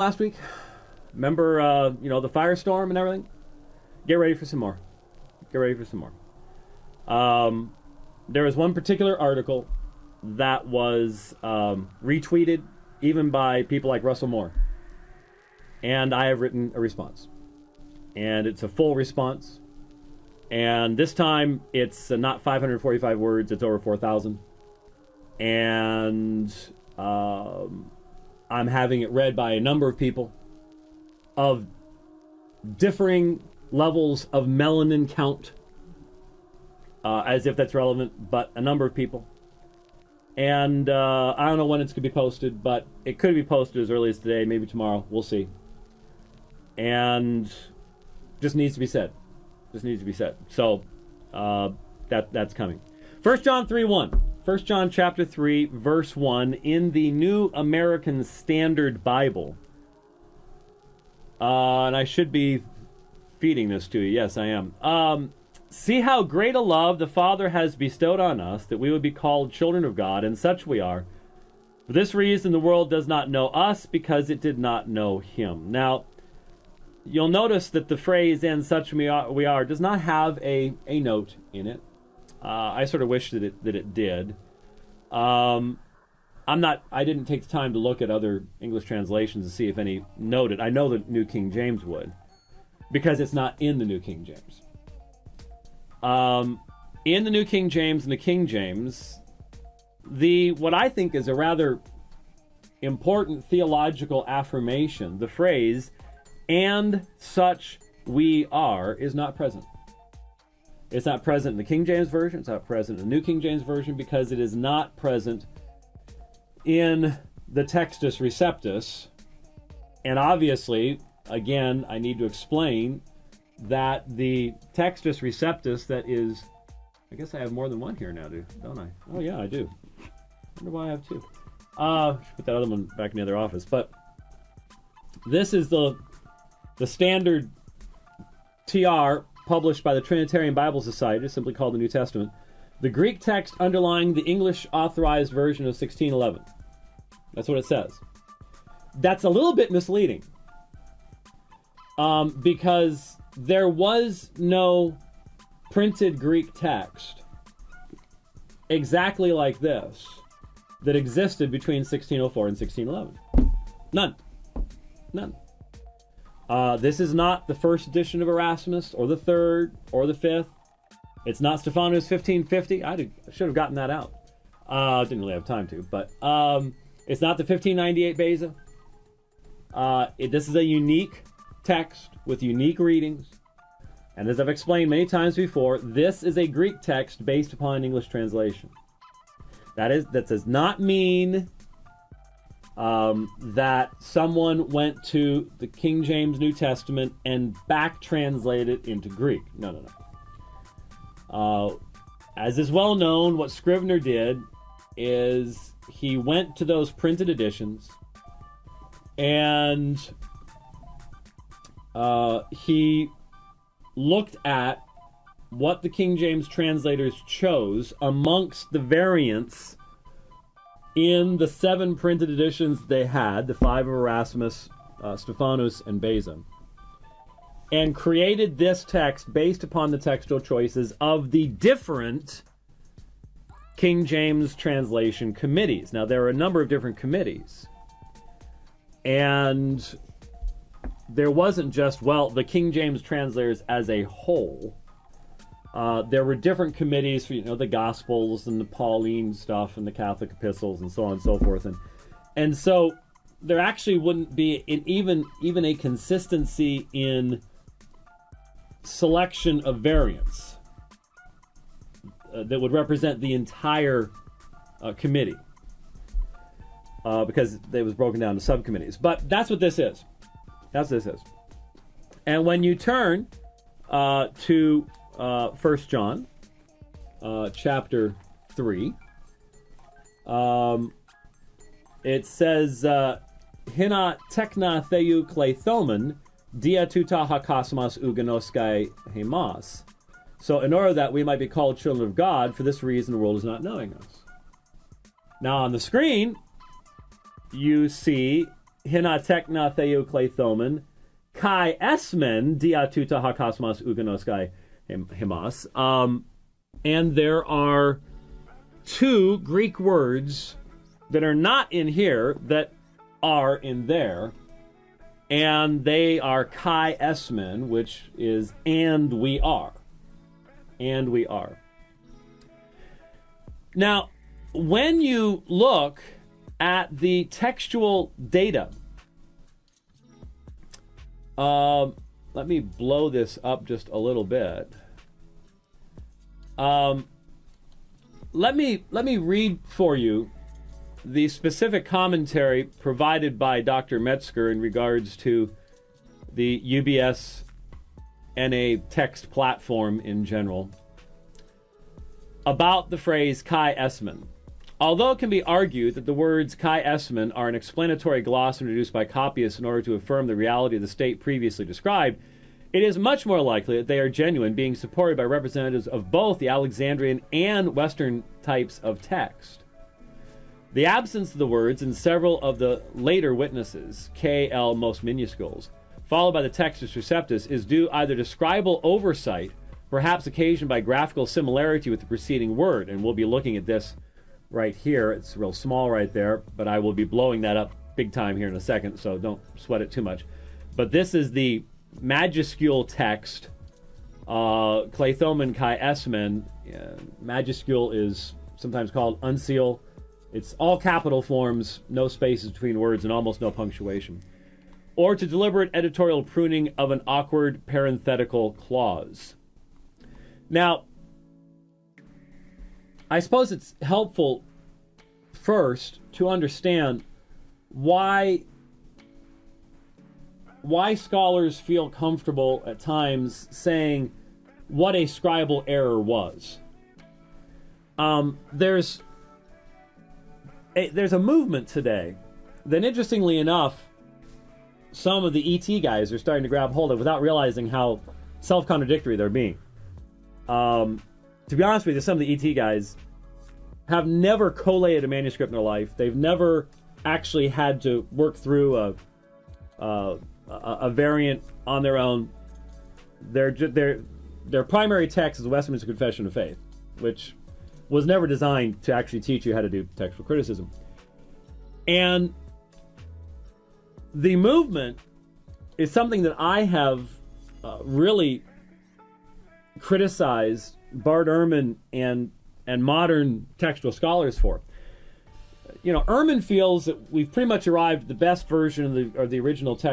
last week? Remember, the firestorm and everything? Get ready for some more. Get ready for some more. There was one particular article that was retweeted even by people like Russell Moore. And I have written a response. And it's a full response. And this time, it's not 545 words, it's over 4,000. And I'm having it read by a number of people of differing levels of melanin count, as if that's relevant, but a number of people. And I don't know when it's going to be posted, but it could be posted as early as today, maybe tomorrow. We'll see. And just needs to be said. Just needs to be said. So that's coming. 1 John 3:1. 1 John chapter 3, verse 1 in the New American Standard Bible. And I should be feeding this to you. Yes, I am. See how great a love the Father has bestowed on us, that we would be called children of God, and such we are. For this reason, the world does not know us, because it did not know him. Now, you'll notice that the phrase "and such we are" does not have a note in it. I sort of wish that it did. I didn't take the time to look at other English translations to see if any noted. I know the New King James would, because it's not in the New King James. In the New King James and the King James, what I think is a rather important theological affirmation, the phrase "and such we are," is not present. It's not present in the King James Version. It's not present in the New King James Version, because it is not present in the Textus Receptus. And obviously, again, I need to explain that the Textus Receptus, that is, I guess I have more than one here now, don't I? Oh yeah, I do. I wonder why I have two. Should put that other one back in the other office. But this is the standard TR published by the Trinitarian Bible Society, simply called the New Testament. The Greek text underlying the English authorized version of 1611. That's what it says. That's a little bit misleading, because there was no printed Greek text exactly like this that existed between 1604 and 1611. None. This is not the first edition of Erasmus, or the third, or the fifth. It's not Stephanus 1550. I should have gotten that out. Didn't really have time to, but it's not the 1598 Beza. This is a unique text with unique readings. And as I've explained many times before, this is a Greek text based upon an English translation. That does not mean that someone went to the King James New Testament and back translated it into Greek. No. As is well known, what Scrivener did is he went to those printed editions and he looked at what the King James translators chose amongst the variants in the 7 printed editions they had, the 5 of Erasmus, Stephanus, and Beza, and created this text based upon the textual choices of the different King James translation committees. Now, there are a number of different committees, and there wasn't just, the King James translators as a whole. There were different committees for, the Gospels and the Pauline stuff and the Catholic epistles and so on and so forth. And so there actually wouldn't be even a consistency in selection of variants that would represent the entire committee, because it was broken down to subcommittees. But that's what this is. That's what this is. And when you turn to 1 John chapter 3, it says, Hina tekna theou kleithomen dia tuta hakasmas uganoskai hemas. So in order that we might be called children of God, for this reason the world is not knowing us. Now on the screen, you see hina tekna theo kleithomen, kai esmen dia tuta hakasmas uganoskai himas. And there are two Greek words that are not in here that are in there. And they are kai esmen, which is and we are. And we are. Now, when you look at the textual data, let me blow this up just a little bit. Let me read for you the specific commentary provided by Dr. Metzger in regards to the UBS NA text platform in general about the phrase kai esmen. Although it can be argued that the words kai esmen are an explanatory gloss introduced by copyists in order to affirm the reality of the state previously described, it is much more likely that they are genuine, being supported by representatives of both the Alexandrian and Western types of text. The absence of the words in several of the later witnesses, KL most minuscules, followed by the Textus Receptus, is due either to scribal oversight, perhaps occasioned by graphical similarity with the preceding word, and we'll be looking at this right here. It's real small right there, but I will be blowing that up big time here in a second, so don't sweat it too much. But this is the majuscule text, Kleithomen kai esmen. Majuscule is sometimes called uncial. It's all capital forms, no spaces between words, and almost no punctuation. Or to deliberate editorial pruning of an awkward parenthetical clause. Now, I suppose it's helpful first to understand why scholars feel comfortable at times saying what a scribal error was. There's a movement today that, interestingly enough, some of the ET guys are starting to grab hold of without realizing how self-contradictory they're being. To be honest with you, some of the ET guys have never collated a manuscript in their life. They've never actually had to work through a variant on their own. Their primary text is the Westminster Confession of Faith, which was never designed to actually teach you how to do textual criticism. And the movement is something that I have really criticized Bart Ehrman and modern textual scholars for. You know, Ehrman feels that we've pretty much arrived at the best version of the original text